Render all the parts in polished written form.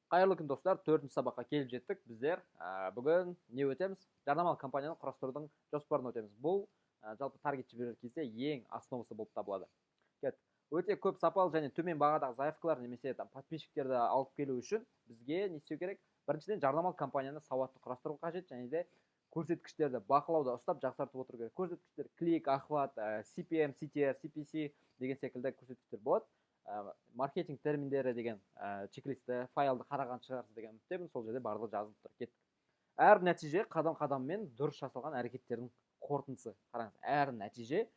Қайырлы күн достар, 4-ші сабаққа келіп жеттік. Біздер бүгін не өтеміз? Жарнамалық компанияны құрастырудың жоспарын өтеміз. Бұл жалпы таргет жіберер кезде ең основасы болып табылады. Өте көп сапалы және төмен бағадағы заявкалар немесе подписчиктерді алып келу үшін бізге не істеу керек? Біріншіден жарнамалық компанияны сауатты құрастыру қажет, және де көрсеткіштерді бақылауда ұстап жақсартып отыру керек. Көрсеткіштер клик, охват, CPM, CTR, CPC деген секілді көрсеткіштер болады. Маркетинг терминдері деген чек-листі файлды қараған шығарсыз деген үміттемін. Сол жерде барлығы жазылып тұр. Кеттік. Әр нәтиже қадам-қадаммен дұрыс жасалған әрекеттердің қорытындысы. Қараңыз, әр нәтиже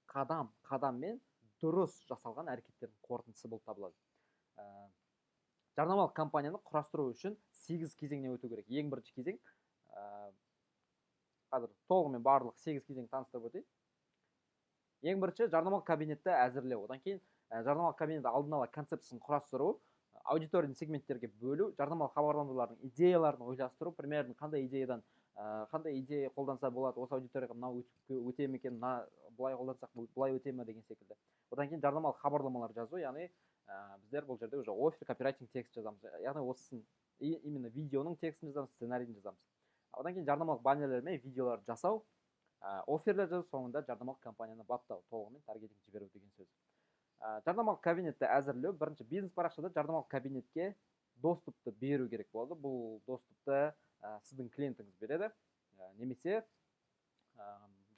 қадам-қадаммен дұрыс жасалған әрекеттердің қорытындысы болып табылады. Жарнамалық компанияны құрастыру үшін 8 кезеңнен өту керек. Ең бірінші кезең, қазір толығымен барлық 8 кезең таныстырып өтейін. Ең бірінші жарнамалық кабинетті әзірлеу. Одан кейін жарнамалық кабинет алдын ала концепциясын құрастыру, аудиторияны сегменттерге бөлу, жарнамалық хабарландырулардың идеяларын ойластыру, примерно қандай идея қолданса болады, осы аудиторияға мынау өте ме екен, былай қолдансақ былай өте ме деген секілді. Одан кейін жарнамалық хабарламалар жазу, яғни біздер бұл жерде уже офер, копирайтинг текст жазамыз. Яғни осысын именно видеоның текстін жазамыз, сценарийін жазамыз. Одан кейін жарнамалық баннерлер мен видеолар жасау, оферлер жазу, соңында жарнамалық компанияны баптау, толығымен таргетинг жіберу деген сөз. Жарнамалық кабинетті әзірлеу, бірінші бизнес парақшада жарнамалық кабинетке доступты беру керек болады. Бұл доступты сіздің клиентіңіз береді, немесе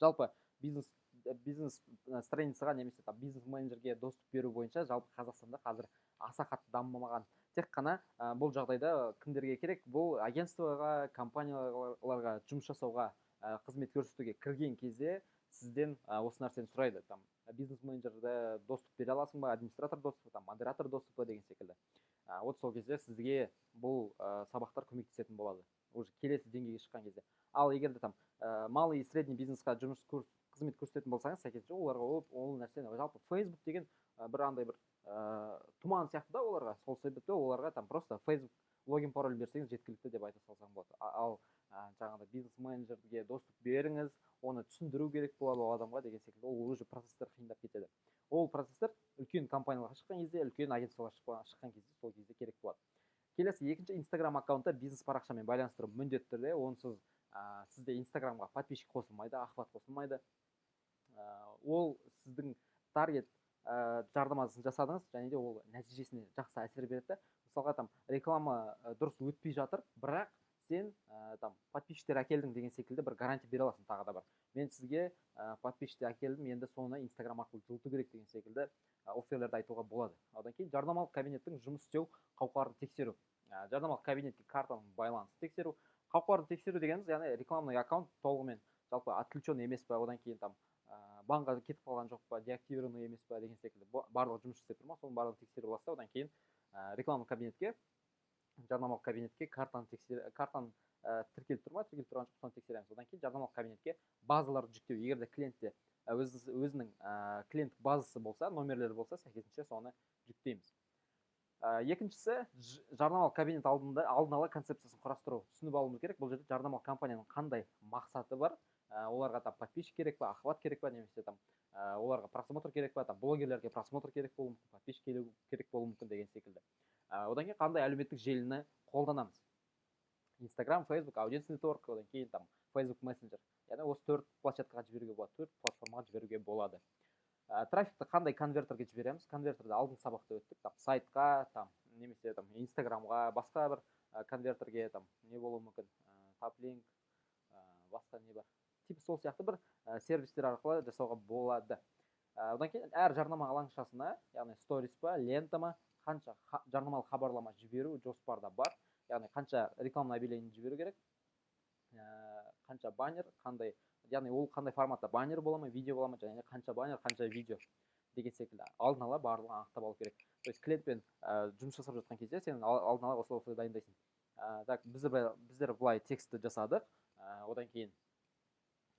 жалпы бизнес страницаға немесе бизнес менеджерге доступ беру бойынша жалпы Қазақстанда қазір аса қатты дамымаған. Тек қана бұл жағдайда кімдерге керек? Бұл агентствоға, компанияларға жұмыс жасауға, қызмет көрсетуге кірген кезде сізден осы нәрсені сұрайды. Бизнес менеджерді доступ бере аласың ба, администратор доступы, модератор доступы деген секілді. Вот сол кезде сізге бұл сабақтар көмектесетін болады. Уже келесі деңгейге шыққан кезде. Ал егер де малый и средний бизнесқа қызмет көрсететін болсаңыз, сәйкесінше оларға ол нәрсені жалпы Facebook деген бір тұман сияқты да оларға. Сол себепті оларға просто Facebook логин пароль берсеңіз жеткілікті деп айта салсаң болады. Ал жаңағыдай бизнес менеджерге доступ беріңіз, оны түсіндіру керек болады ол адамға деген секілді, ол уже процесстер қиындап кетеді. Ол процесстер үлкен компанияларға шыққан кезде, үлкен агентствоға шыққан кезде сол кезде керек болады. Келесі, екінші Instagram аккаунтта бизнес парақшамен байланыстыру міндетті түрде. Онсыз сізде Instagramға подписчик қосылмайды, охват қосылмайды. Ол сіздің таргет жарнамасын жасадыңыз, және де ол нәтижесіне жақсы әсер береді. Мысалға реклама дұрыс өтпей жатыр, бірақ сен подписчиктер әкелдің деген секілді бір гарантия бере аласың. Тағы да бар, мен сізге подписчиктер әкелдім, енді соны Instagram арқылы жылыту керек деген секілді офферлерді айтуға болады. Одан кейін жарнамалық кабинеттің жұмыс істеу қауқарын тексеру. Жарнамалық кабинетке картаның байланысын тексеру. Қауқарын тексеру дегеніміз, яғни рекламный аккаунт толығымен жалпы отключен емес па, одан кейін банға кетіп қалған жоқ па, деактивированный емес па деген секілді барлығы жұмыс істеп тұр ма, соның барлығын тексеріп аласыз. Одан кейін рекламный кабинетке, жарнамалық кабинетке картаны тіркеліп тұр ма, тіркеліп тұрған жоқ, соны тексереміз. Одан кейін жарнамалық кабинетке базаларды жүктеу. Егер де клиентте өзінің клиенттік базасы болса, номерлері болса, сәйкесінше соны жүктейміз. Екіншісі, жарнамалық кабинет алдын ала концепциясын құрастыру, түсініп алуымыз керек. Бұл жерде жарнамалық компанияның қандай мақсаты бар, оларға подписчик керек па, охват керек па, немесе оларға просмотр керек па, блогерлерге просмотр керек болуы мүмкін, подписчик керек болуы мүмкін деген секілді. Одан кейін қандай әлеуметтік желіні қолданамыз? Instagram, Facebook, Audience Network, одан кейін Facebook Messenger. Яғни осы 4 площадкаға жіберуге болады, 4 платформаға жіберуге болады. Трафикті қандай конвертерге жібереміз? Конвертерді алдыңғы сабақта өттік, сайтқа, немесе Instagramға, басқа бір конвертерге, не болуы мүмкін, топ-линк, басқа не бар? Типі сол сияқты бір сервистер арқылы жасауға болады. Одан кейін әр жарнама алаңшасына, яғни сторис па, лента ма, қанша жарнамалық хабарлама жіберу жоспарда бар. Яғни қанша рекламный объявление жіберу керек, қанша баннер, яғни ол қандай форматта баннер бола ма, видео бола ма, және қанша баннер, қанша видео деген секілді алдын ала барлығын анықтап алу керек. То есть клиентпен жұмыс жасап жатқан кезде сен алдын ала осылай дайындайсың. Біздер былай текстті жасадық, одан кейін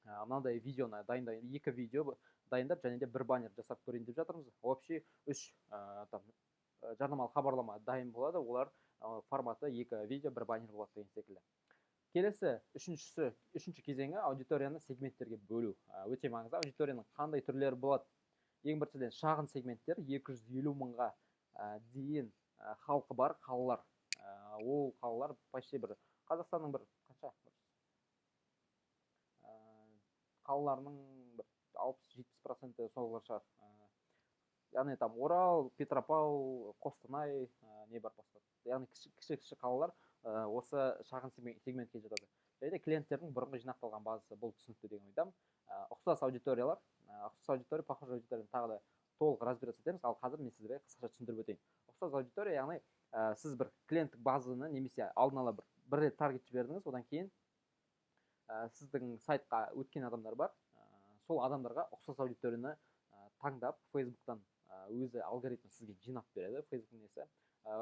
мынандай видеоны дайындайын, 2 видео дайындап, және де 1 баннер жасап көрейін деп жатырмыз. Общий 3 жарнамалық хабарлама дайын болады, олар форматы 2 видео, 1 баннер болады деген секілді. Келесі, үшінші кезеңі аудиторияны сегменттерге бөлу. Өте маңызды. Аудиторияның қандай түрлері болады? Ең біріншіден шағын сегменттер, 250 мыңға дейін халқы бар қалалар ол қалалар почти бір Қазақстанның бір қанша қалаларының бір 60-70% солар шығар. Яғни там Орал, Петропавл, Қостанай, не бар басқа. Яғни кіші қалалар осы шағын сегментке жатады. Және де клиенттердің бұрынғы жинақталған базасы бұл түсінікті деген ойдамын. Ұқсас аудиториялар, похожий аудиторияны тағы да толық разбираться етеміз. Ал қазір мен сіздерге қысқаша түсіндіріп өтейін. Ұқсас аудитория, яғни сіз бір клиенттік базаны немесе алдын ала бір рет таргет жібердіңіз, одан кейін сіздің сайтқа өткен адамдар бар. Сол адамдарға ұқсас аудиторияны таңдап, Facebook'тан өзі алгоритм сізге жинап береді, Facebook'тың несі,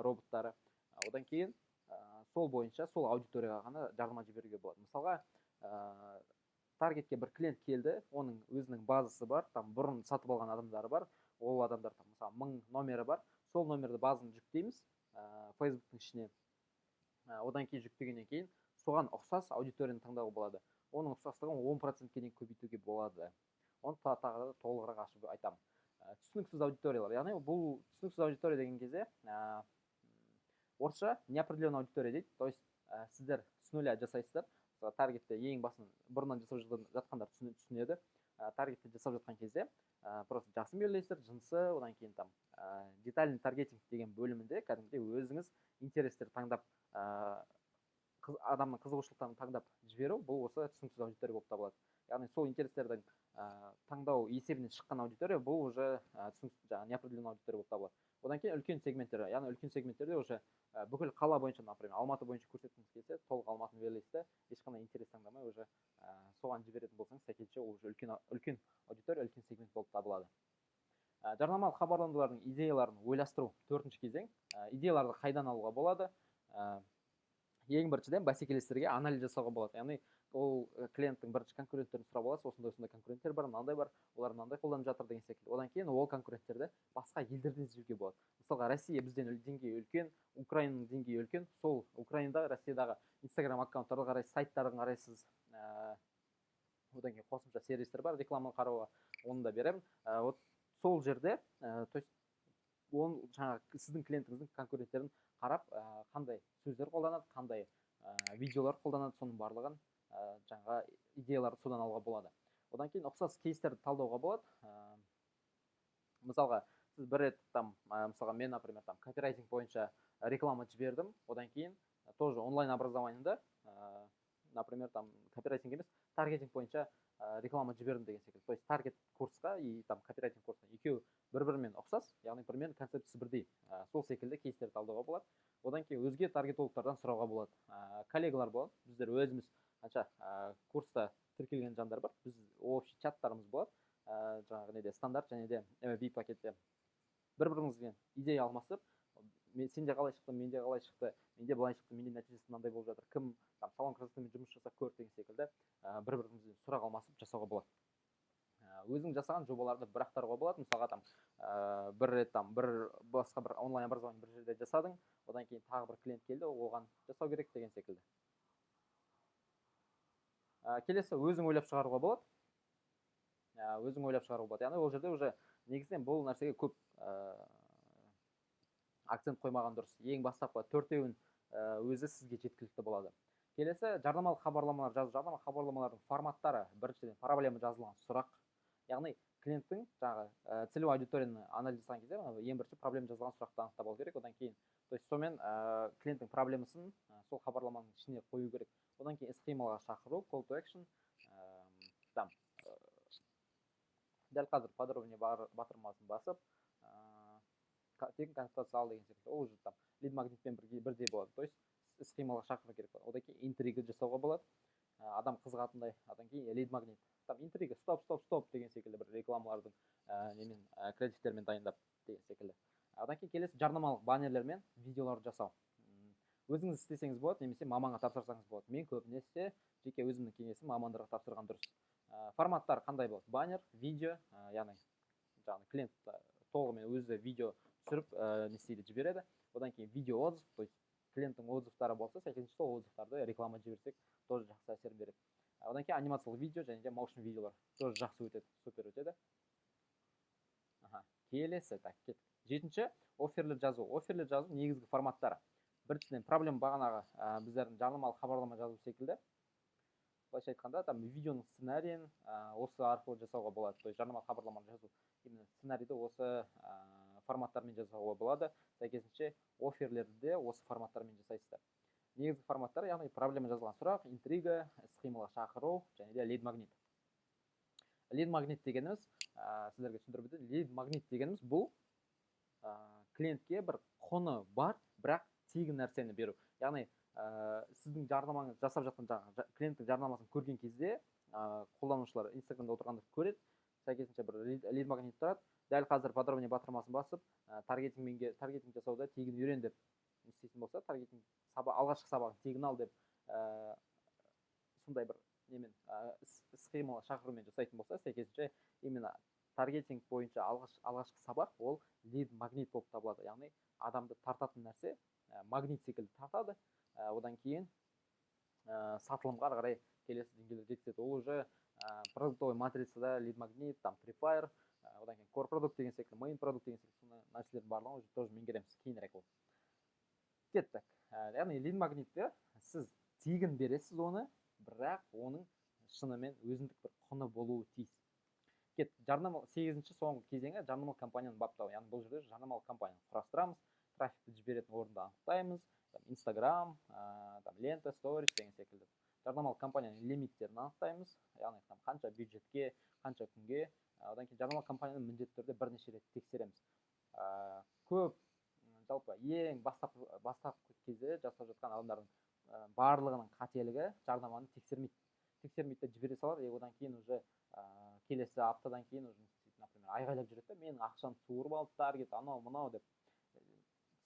роботтары. Одан кейін сол бойынша сол аудиторияға ғана жарнама жіберуге болады. Мысалға, таргетке бір клиент келді, оның өзінің базасы бар, там бұрын сатып алған адамдары бар, ол адамдар там мысалы 1000 номері бар, сол номерді базаны жүктейміз Facebook'тың ішіне. Одан кейін жүктегеннен кейін соған ұқсас аудиторияны таңдауға болады. Оның ұқсастығын 10%-ке дейін көбейтуге болады. Оны тағы толығырақ ашып айтамын. Түсініксіз аудиториялар. Яғни бұл түсініксіз аудитория деген кезде орысша неопределенная аудитория дейді. То есть сіздер с нуля жасайсыздар. Таргетті ең басын бұрыннан жасап жатқандар түсінеді. Таргетті жасап жатқан кезде просто жасын белгілейсіздер, жынысы, одан кейін там детальный таргетинг деген бөлімінде кәдімгідей өзіңіз интерестерді таңдап, адамның қызығушылықтарын таңдап жіберу, бұл осы түсініксіз аудитория болып табылады. Яғни сол интерестердің таңдау есебінен шыққан аудитория, бұл уже неопределенный аудитория болып табылады. Одан кейін үлкен сегменттер, яғни үлкен сегменттерде уже бүкіл қала бойынша, например, Алматы бойынша көрсеткіңіз келсе, толық Алматыны белгілейсіз, ешқандай интерес таңдамай уже соған жіберетін болсаңыз, сәйкесінше ол уже үлкен аудитория, үлкен сегмент болып табылады. Жарнамалық хабарландырулардың идеяларын ойластыру төртінші кезең. Идеяларды қайдан алуға болады? Ең біріншіден бәсекелестерге анализ жасауға болады. Яғни ол клиенттің бірінші конкуренттерін сұрап аласыз, осындай конкуренттер бар, мынандай бар, олар мынандай қолданып жатыр деген секілді. Одан кейін ол конкуренттерді басқа елдерден іздеуге болады. Мысалға, Россия бізден деңгейі үлкен, Украинаның деңгейі үлкен, сол Украинада, Россиядағы Instagram аккаунттарды қарайсыз, сайттарын қарайсыз. Одан кейін қосымша сервистер бар, рекламаны қарауға, оны да беремін. Вот сол жерде, то есть жаңағы сіздің клиентіңіздің конкуренттерін қарап, қандай сөздер қолданады, қандай видеолар қолданады, соның барлығын жаңағы идеяларды содан алуға болады. Одан кейін ұқсас кейстерді талдауға болады. Мысалға, сіз бір рет мысалға мен, например, копирайтинг бойынша реклама жібердім, одан кейін тоже онлайн образованиеда, например, копирайтинг емес, таргетинг бойынша реклама жібердім деген секілді. То есть таргет курсқа и копирайтинг курсқа екеуі бір-бірімен ұқсас, яғни бірмен концепциясы бірдей. Сол секілді кейстерді талдауға болады. Одан кейін өзге таргетологтардан сұрауға болады. Коллегалар болады. Біздер өзіміз қанша курста тіркелген жандар бар. Біз общий чаттарымыз болады. Жаңағы неде стандарт және де VIP пакетте бір-бірімізбен идея алмасып, сенде қалай шықты, менде қалай шықты, менде былай шықты, менде нәтижесі мынандай болып жатыр, кім салон красотамен жұмыс жасап көрді деген секілді бір-бірімізден сұрақ алмасып жасауға болады. Өзің жасаған жобаларды бір ақтаруға болады. Мысалға бір рет басқа бір онлайн образование бір жерде жасадың, одан кейін тағы бір клиент келді, оған жасау керек деген секілді. Келесі өзің ойлап шығаруға болады. Өзің ойлап шығаруға болады. Яғни ол жерде уже негізінен бұл нәрсеге көп акцент қоймаған дұрыс. Ең бастапқы төртеуін өзі сізге жеткілікті болады. Келесі жарнамалық хабарламалар жазу. Жарнамалық хабарламалардың форматтары: біріншіден проблема жазылған сұрақ. Яғни клиенттің жаңағы целевой аудиторияны анализ жасаған кезде ең бірінші проблема жазылған сұрақты анықтап алу керек. Одан кейін, то есть сонымен клиенттің проблемасын сол хабарламаның ішіне қою керек. Одан кейін іс-қимылға шақыру, call to action. Дәл қазір подробнее батырмасын басып, тегін консультация ал деген секілді. Ол уже лид магнитпен бірдей болады. То есть іс-қимылға шақыру керек. Одан кейін интрига жасауға болады. Адам қызығатындай. Одан кейін лид магнит. Интрига, стоп деген секілді бір рекламалардың креативтермен дайындап деген секілді. Одан кейін келесі жарнамалық баннерлер мен видеоларды жасау. Өзіңіз істесеңіз болады, немесе маманға тапсырсаңыз болады. Мен көбінесе жеке өзімнің кеңесім мамандарға тапсырған дұрыс. Форматтар қандай болады? Баннер, видео, яғни клиент толығымен өзі видео түсіріп не істейді, жібереді. Одан кейін видео отзыв, то есть клиенттің отзывтары болса, сәйкесінше сол отзывтарды реклама жіберсек, тоже жақсы әсер береді. Одан кейін анимациялық видео және де motion видеолар тоже жақсы өтеді, супер өтеді. Келесі, кеттік. Жетінші, офферлер жазу. Офферлер жазу негізгі форматтары. біріншіден проблема бағанағы біздердің жарнамалық хабарлама жазу секілді. Былайша айтқанда там видеоның сценарийін осы арқылы жасауға болады. То есть жарнамалық хабарламаны жазу именно сценарийді осы форматтармен жасауға болады. Сәйкесінше офферлерді де осы форматтармен жасайсыздар. Негізгі форматтар, яғни проблема жазылған сұрақ, интрига, іс-қимылға шақыру және де лид магнит. Лид магнит дегеніміз, сіздерге түсіндіріп өтейін, лид магнит дегеніміз бұл клиентке бір құны бар, бірақ тегін нәрсені беру. Яғни сіздің жарнамаңыз жасап жатқан клиенттің жарнамасын көрген кезде қолданушылар инстаграмда отырғанда көреді, сәйкесінше бір лид магнит тұрады. Дәл қазір подробнее батырмасын басып, таргетинг жасауда тегін үйрен деп істейтін болса, таргетинг алғашқы сабағын тегін ал деп сондай бір немен іс-қимыл шақырумен жасайтын болса, сәйкесінше именно таргетинг бойынша алғашқы сабақ ол лид магнит болып табылады. Яғни адамды тартатын нәрсе магнит секілді тартады. Одан кейін сатылымға қарай келесі деңгейлерге жеткізеді. Ол уже продуктовый матрицада лид магнит, там Prefire, одан кейін core продукт деген секілді, main продукт деген секілді нәрселердің барлығын уже тоже меңгереміз кейінірек ол. Кеттік. Яғни лид магнитті сіз тегін бересіз оны, бірақ оның шынымен өзіндік бір құны болуы тиіс. Жарнамалық 8-ші соңғы кезеңі жарнамалық кампанияны баптау. Яғни бұл жерде жарнамалық кампанияны құрастырамыз, трафикті жіберетін орынды анықтаймыз, Instagram, лента, сторис деген секілді. Жарнамалық кампанияның лимиттерін анықтаймыз, яғни қанша бюджетке, қанша күнге. Одан кейін жарнамалық кампанияны міндетті түрде бірнеше рет тексереміз. Көп, жалпы ең бастапқы кезде жасап жатқан адамдардың барлығының қателігі жарнаманы тексермейді жібере салады. Одан кейін уже келесі аптадан кейін уже, например, айғайлап жүреді, менің ақшаны суырып алды таргет, анау мынау деп.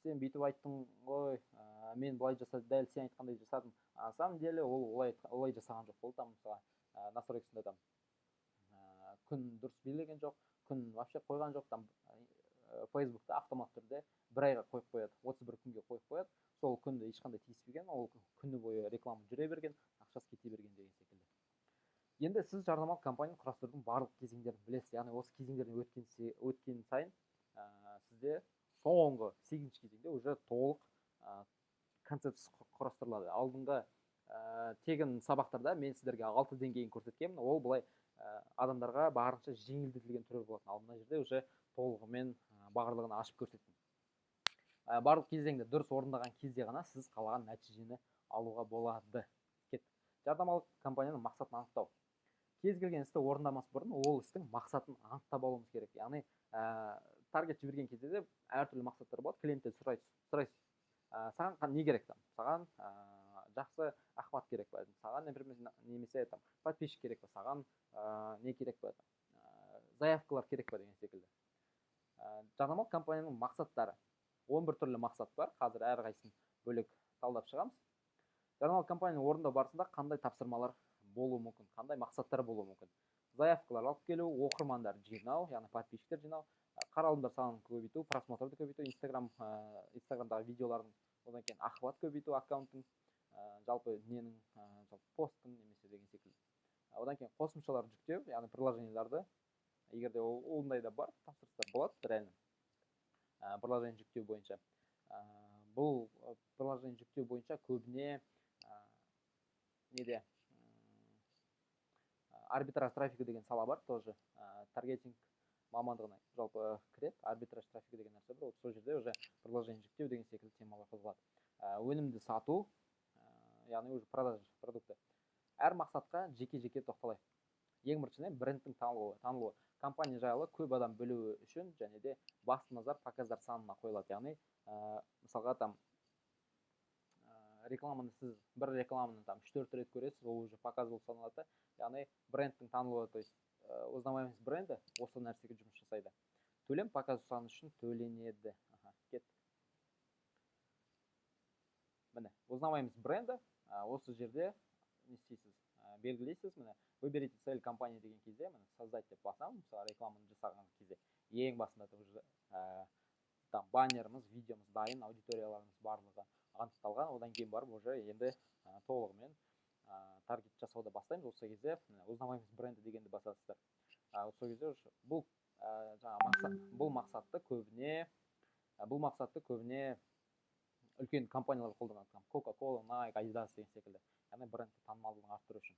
Сен бүйтіп айттың ғой, мен былай жасадым, дәл сен айтқандай жасадым. На самом деле ол олай жасаған жоқ. Ол там мысалы настройкасында там күн дұрыс белгілеген жоқ, күн вообще қойған жоқ, там Facebook'та автомат түрде бір айға қойып қояды, 31 күнге қойып қояды. Сол күнді ешқандай тиіспеген, ол күні бойы реклама жүре берген, ақшасы кете берген деген секілді. Енді сіз жарнамалық кампанияны құрастырудың барлық кезеңдерін білесіз. Яғни осы кезеңдерден өткен сайын сізде соңғы 8-ші кезеңде уже толық концепция құрастырылады. Алдыңғы тегін сабақтарда мен сіздерге 6 деңгейін көрсеткенмін. Ол былай адамдарға барынша жеңілдетілген түрі болатын. Ал мына жерде уже толығымен барлығын ашып көрсеттім. Барлық кезеңді дұрыс орындаған кезде ғана сіз қалаған нәтижені алуға болады. Жарнамалық кампанияның мақсатын анықтау. Кез келген істі орындамас бұрын ол істің мақсатын анықтап алуымыз керек. Яғни таргет жіберген кезде де әртүрлі мақсаттар болады. Клиенттен сұрайсыз. Саған не керек там? Саған жақсы ақпарат керек па? Саған немесе там подписчик керек па? Саған не керек па? Заявкалар керек па деген секілді. Жарнамалық кампанияның мақсаттары. 11 түрлі мақсат бар. Қазір әрқайсысын бөлек талдап шығамыз. Жарнамалық кампанияны орындау барысында қандай тапсырмалар болуы мүмкін, қандай мақсаттар болуы мүмкін. Заявкалар алып келу, оқырмандар жинау, яғни подписчиктер жинау, қаралымдар санын көбейту, просмотрды көбейту, Instagramдағы видеолардың, одан кейін охват көбейту аккаунттың, жалпы посттың немесе деген секілді. Одан кейін қосымшалар жүктеу, яғни приложенияларды, егер де ондай да бар, тапсырыстар болады реально. Приложение жүктеу бойынша. Бұл приложение жүктеу бойынша көбіне арбитраж трафигі деген сала бар, тоже таргетинг мамандығына жалпы кіреді. Арбитраж трафигі деген нәрсе бар, сол жерде уже приложение жүктеу деген секілді темалар қозғалады. Өнімді сату, яғни уже продаж продукты. Әр мақсатқа жеке-жеке тоқталайық. Ең біріншіден брендтің танылуы. Компания жайлы көп адам білуі үшін және де басты назар показдар санына қойылады. Яғни мысалға там рекламаны сіз бір рекламаны там 3-4 рет көресіз, ол уже показ болып саналады. Яғни брендтің танылуы, то есть узнаваемость бренді осы нәрсеге жұмыс жасайды. Төлем показ саны үшін төленеді. Кеттік. Міне, узнаваемость бренді осы жерде не істейсіз? Белгілейсіз, міне, выберите цель компании деген кезде, міне, создать деп басамын, мысалы рекламаны жасаған кезде. Ең басында уже там баннеріміз, видеомыз дайын, аудиторияларымыз барлығы анықталған, одан кейін барып уже енді толығымен таргет жасауды бастаймыз. Осы кезде узнаваемость бренді дегенді басасыздар. Осы кезде бұл мақсатты көбіне үлкен компаниялар қолданады, Coca-Cola, Nike, Adidas деген секілді, яғни брендті танымалдығын арттыру үшін.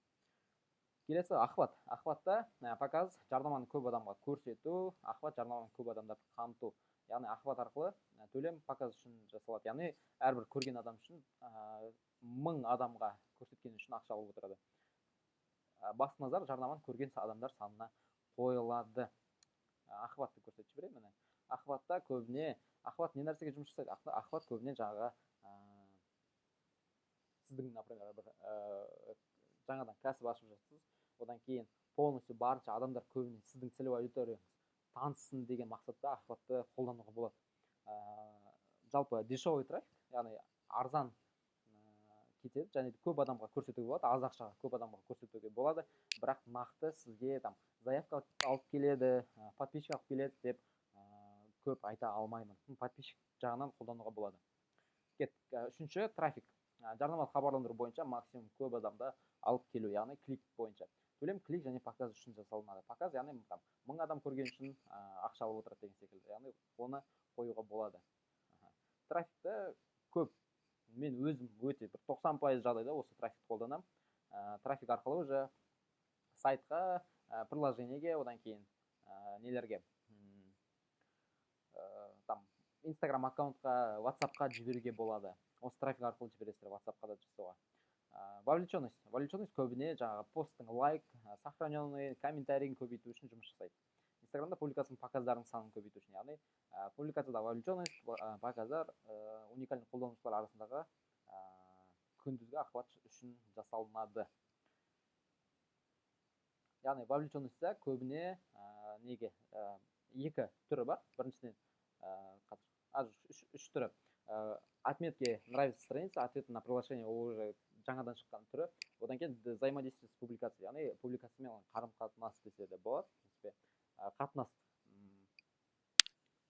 Келесі охват. Охватта показ жарнаманы көп адамға көрсету, охват жарнаманы көп адамдарды қамту. Яғни охват арқылы төлем показ үшін жасалады. Яғни әрбір көрген адам үшін 1000 адамға көрсеткен үшін ақша алып отырады. Басты назар жарнаманы көрген адамдар санына қойылады. Охватты көрсетіп жіберейін міне. Охватта көбіне охват не нәрсеге жұмыс жасайды? Охват көбіне жаңағы сіздің, например, бір жаңадан кәсіп ашып жатсыз, одан кейін полностью барынша адамдар көбіне сіздің целевой аудиторияңыз таныссын деген мақсатта охватты қолдануға болады. Жалпы дешевый трафик, яғни арзан кетеді, және көп адамға көрсетуге болады, аз ақшаға көп адамға көрсетуге болады, бірақ нақты сізге там заявка алып келеді, подписчик алып келеді деп көп айта алмаймын. Подписчик жағынан қолдануға болады. Үшінші трафик. Жарнамалық хабарландыру бойынша максимум көп адамды алып келу, яғни клик бойынша. Төлем клик және показ үшін жасалынады. Показ яғни 1000 адам көрген үшін ақша алып отырады деген секілді, яғни оны қоюға болады. Трафикті көп, мен өзім өте бір 90% жағдайда осы трафикті қолданамын. Трафик арқылы уже сайтқа, приложениеге, одан кейін нелерге, там Instagram аккаунтқа, WhatsAppқа жіберуге болады. Осы трафик арқылы жібересіздер, WhatsAppқа да жасауға. Вовлеченность. Вовлеченность көбіне жаңағы посттың лайк, сохраненный, комментарийін көбейту үшін жұмыс жасайды. Инстаграмда публикацияның показдарын санын көбейту үшін, яғни публикацияда вовлеченность, показдар уникальный қолданушылар арасындағы күндізгі охват үшін жасалынады. Яғни вовлеченностьта көбіне неге екі түрі бар. Біріншіден үш түрі. Отметки нравится страница, ответы на приглашение, ол уже жаңадан шыққан түрі. Одан кейін взаимодействие с публикацией, яғни публикациямен қарым-қатынас десе болады. Қатынас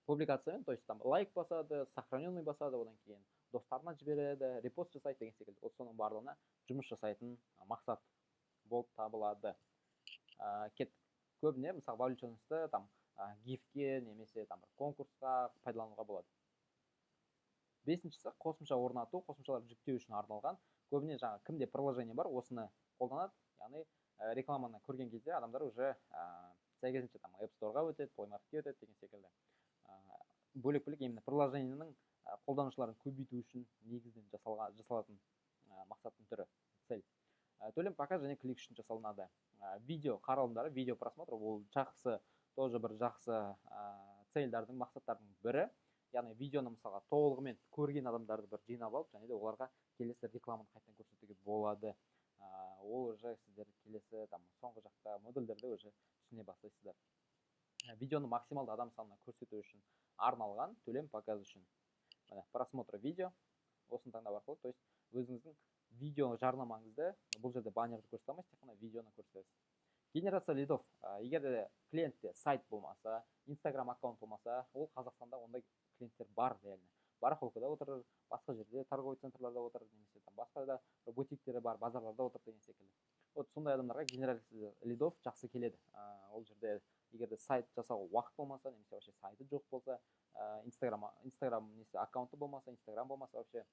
публикациямен, то есть там лайк басады, сохраненный басады, одан кейін достарына жібереді, репост жасайды деген секілді. Ол соның барлығына жұмыс жасайтын мақсат болып табылады. Көбіне мысалы вовлеченностьті там гифке немесе там конкурсқа пайдалануға болады. Бесіншісі қосымша орнату, қосымшалар жүктеу үшін арналған. Көбіне жаңа кімде приложение бар, осыны қолданады. Яғни рекламаны көрген кезде адамдар уже сәйкесінше там App Store-ға өтеді, Play Market-ке өтеді деген секілді. Бөлек-бөлек именно приложениенің қолданушыларын көбейту үшін негізден жасалатын мақсаттың түрі, цель. Төлем показ және клик үшін жасалынады. Видео қаралымдары, видео просмотр, ол жақсы, тоже бір жақсы цельдардың, мақсаттардың бірі. Яғни видеоны мысалға толығымен көрген адамдарды бір жинап алып, және де оларға келесі рекламаны қайтадан көрсетуге болады. Ол уже сіздер келесі соңғы жақта модульдерде уже түсіне бастайсыздар. Видеоны максималды адам санына көрсету үшін арналған төлем показ үшін. Просмотр видео, осыны таңдау арқылы, то есть өзіңіздің видео жарнамаңызды бұл жерде баннерді көрсете алмайсыз, тек қана видеоны көрсетесіз. Генерация лидов. Егер де клиентте сайт болмаса, Instagram аккаунт болмаса, ол Қазақстанда ондай клиенттер бар реально. Барахолкада отыр, басқа жерде торговый центрларда отыр, немесе басқа да бутиктері бар, базарларда отыр деген секілді. Вот сондай адамдарға генерация лидов жақсы келеді. Ол жерде егер де сайт жасауға уақыт болмаса, немесе вообще сайты жоқ болса, Instagram несі аккаунты болмаса, Instagram болмаса вообще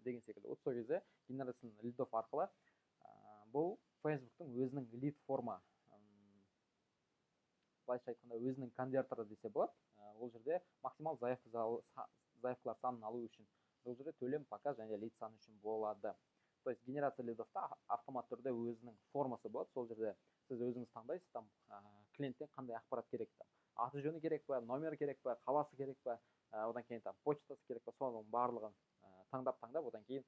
деген секілді. Вот сол кезде генерация лидов арқылы бұл Facebook'тың өзінің лид форма, былайша айтқанда өзінің конверторы десе болады. Ол жерде максимал заявкалар санын алу үшін, бұл жерде төлем показ және лид саны үшін болады. То есть генерация лидовта автомат түрде өзінің формасы болады. Сол жерде сіз өзіңіз таңдайсыз, там клиенттен қандай ақпарат керек, аты жөні керек па, номер керек па, қаласы керек па, одан кейін там почтасы керек па, соның барлығын таңдап, одан кейін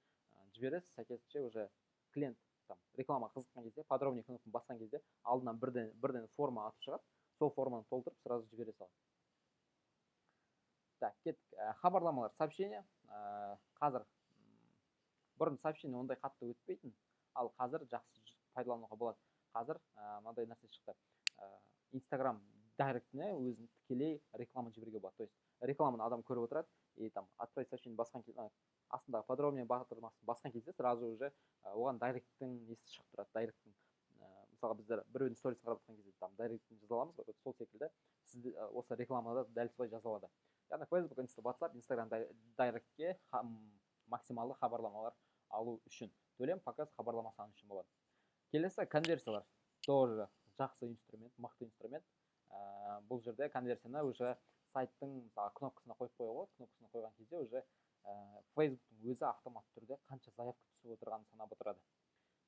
жібересіз. Сәйкесінше уже клиент реклама қызыққан кезде, подробнее кнопканы басқан кезде алдынан бірден форма атып шығады. Сол форманы толтырып, сразу жібере салады. Так, кеттік. Хабарламалар, сообщение. Қазір бұрын сообщение ондай қатты өтпейтін, ал қазір жақсы пайдалануға болады. Қазір мынандай нәрсе шықты. Instagram директіне өзін тікелей реклама жіберуге болады. То есть рекламаны адам көріп отырады, и там отправить сообщение басқан кезде, астындағы подробнее батырмасын басқан кезде сразу уже оған директтің несі шығып тұрады. Директтің, мысалға біздер біреудің сторис қарап жатқан кезде там директтің жаза аламыз ғой, сол секілді сіз осы рекламада дәл солай жаза алады. яғни Facebook, Insta, WhatsApp, Instagram Direct'ке максималды хабарламалар алу үшін төлем показ хабарлама саны үшін болады. Келесі конверсиялар. Тоже жақсы инструмент, мықты инструмент. Бұл жерде конверсияны уже сайттың кнопкасына қойып қоюға болады. Кнопкасына қойған кезде уже Facebook'тың өзі автоматты түрде қанша заявка түсіп отырғанын санап отырады.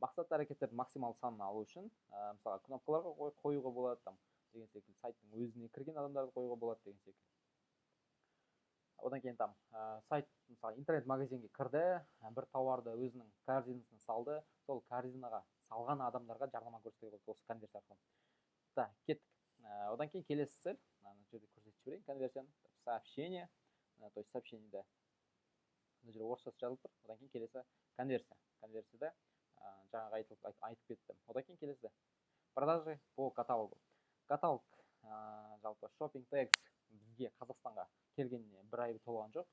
Мақсатты әрекеттердің максимал санын алу үшін мысалы кнопкаларға қоюға болады, деген секілді сайттың өзіне кірген адамдарды қоюға болады деген секілді. Одан кейін сайт мысалы интернет-магазинге кірді, бір тауарды өзінің корзинасына салды, сол корзинаға салған адамдарға жарнама көрсетуге болады осы конверсия арқылы. Кеттік. Одан кейін келесі цель, мына жерде көрсетіп жіберейін конверсияны. Сообщение, то есть сообщениеде мына жерде орысшасы жазылып тұр. Одан кейін келесі конверсия. Конверсияда жаңағы айтып кеттім. Одан кейін келесі продажи по каталогу. Каталог жалпы shopping tags бізге Қазақстанға келгеніне бір ай толған жоқ.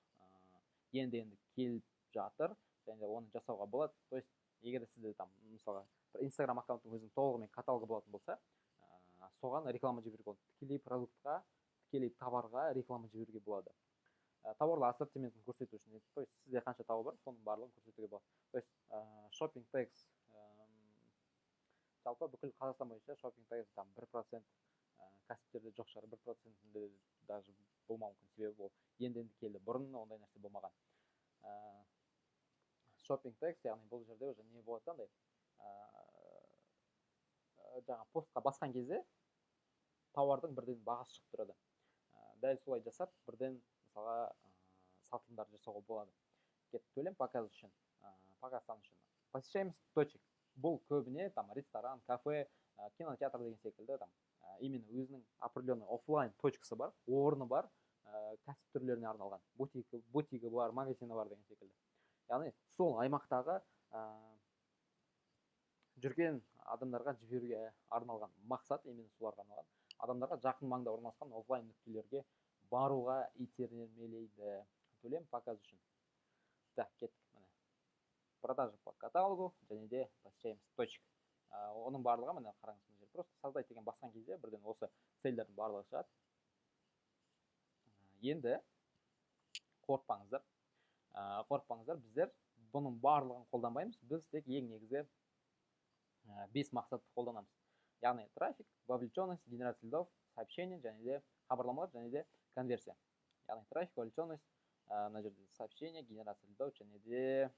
Енді келіп жатыр, және оны жасауға болады. То есть егер сізде мысалға Instagram аккаунттың өзінің толығымен каталогы болатын болса, соған реклама жіберуге болады. Тікелей продуктқа, тікелей товарға реклама жіберуге болады. Тауарлар ассортиментін көрсету үшін, то есть сізде қанша тауар бар, соның барлығын көрсетуге болады. То есть shopping tags жалпы бүкіл Қазақстан бойынша shopping tags 1% кәсіптерде жоқ шығар, 1%-інде даже болмауы мүмкін, себебі ол енді келді. Бұрын ондай нәрсе болмаған. Shopping tags, яғни бұл жерде уже не болады андай, жаңа постқа басқан кезде тауардың бірден бағасы шығып тұрады. Дәл солай жасап, бірден мысалға сатылымдар жасауға болады. Төлем показ үшін, показ саны үшін. Посещаемость точек. Бұл көбіне ресторан, кафе, кинотеатр деген секілді именно өзінің определенный офлайн точкасы бар, орны бар, кәсіп түрлеріне арналған. Бутигі бар, магазині бар деген секілді. Яғни сол аймақтағы жүрген адамдарға жіберуге арналған мақсат, именно соларға арналған. Адамдарға жақын маңда орналасқан офлайн нүктелерге баруға итермелейді. Төлем показ үшін. Кеттік. Продажи по каталогу және де посещаемость точек. Оның барлығы міне қараңыз, мына жерде просто создать деген басқан кезде бірден осы цельдердің барлығы шығады. Енді қорықпаңыздар. Біздер бұның барлығын қолданбаймыз. Біз тек ең негізгі 5 мақсатты қолданамыз. Яғни трафик, вовлеченность, генерация лидов, сообщение, және де хабарламалар, және де конверсия. Яғни трафик, вовлеченность, мына жерде сообщение, генерация лидов, және де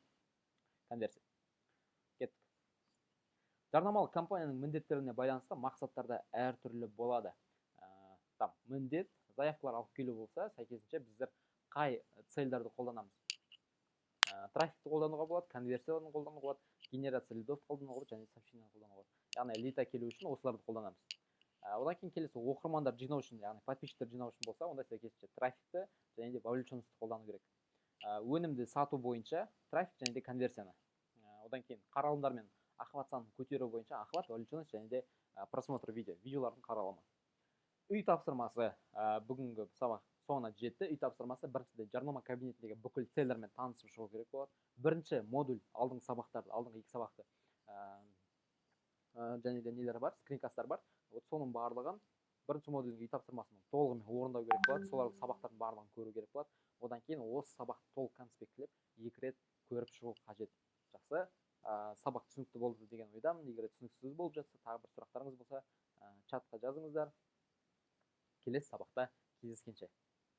конверсия. Кеттік. Жарнамалық компанияның міндеттеріне байланысты мақсаттарда әртүрлі болады. Міндет, заявкалар алып келу болса, сәйкесінше біздер қай цельдерді қолданамыз? Трафикті қолдануға болады, конверсияларын қолдануға болады, генерация лидов қолдануға болады, және сообщение қолдануға болады. Яғни лид әкелу үшін осыларды қолданамыз. Одан кейін келесі оқырмандар жинау үшін, яғни подписчиктер жинау үшін болса, онда сәйкесінше трафикті және де вовлеченностьті қолдану керек. Өнімді сату бойынша трафик және де конверсияны. Одан кейін қаралымдар мен охват санын көтеру бойынша охват, вовлеченность және де просмотр видеолардың қаралымы. Үй тапсырмасы бүгінгі сабақ соңына жетті. Үй тапсырмасы біріншіден жарнама кабинетіндегі бүкіл целлермен танысып шығу керек болады. Бірінші модуль алдыңғы сабақтарды, алдыңғы 2 сабақты және де нелер бар, скринкасттар бар. Соның барлығын бірінші модульдің үй тапсырмасын толығымен орындау керек болады. Солардың сабақтардың барлығын көру керек болады. Одан кейін осы сабақты толық конспектілеп 2 рет көріп шығу қажет. Жақсы. Сабақ түсінікті болды деген ойдамын. Егер түсініксіз болып жатса, тағы бір сұрақтарыңыз болса, чатқа жазыңыздар. Келесі сабақта кездескенше.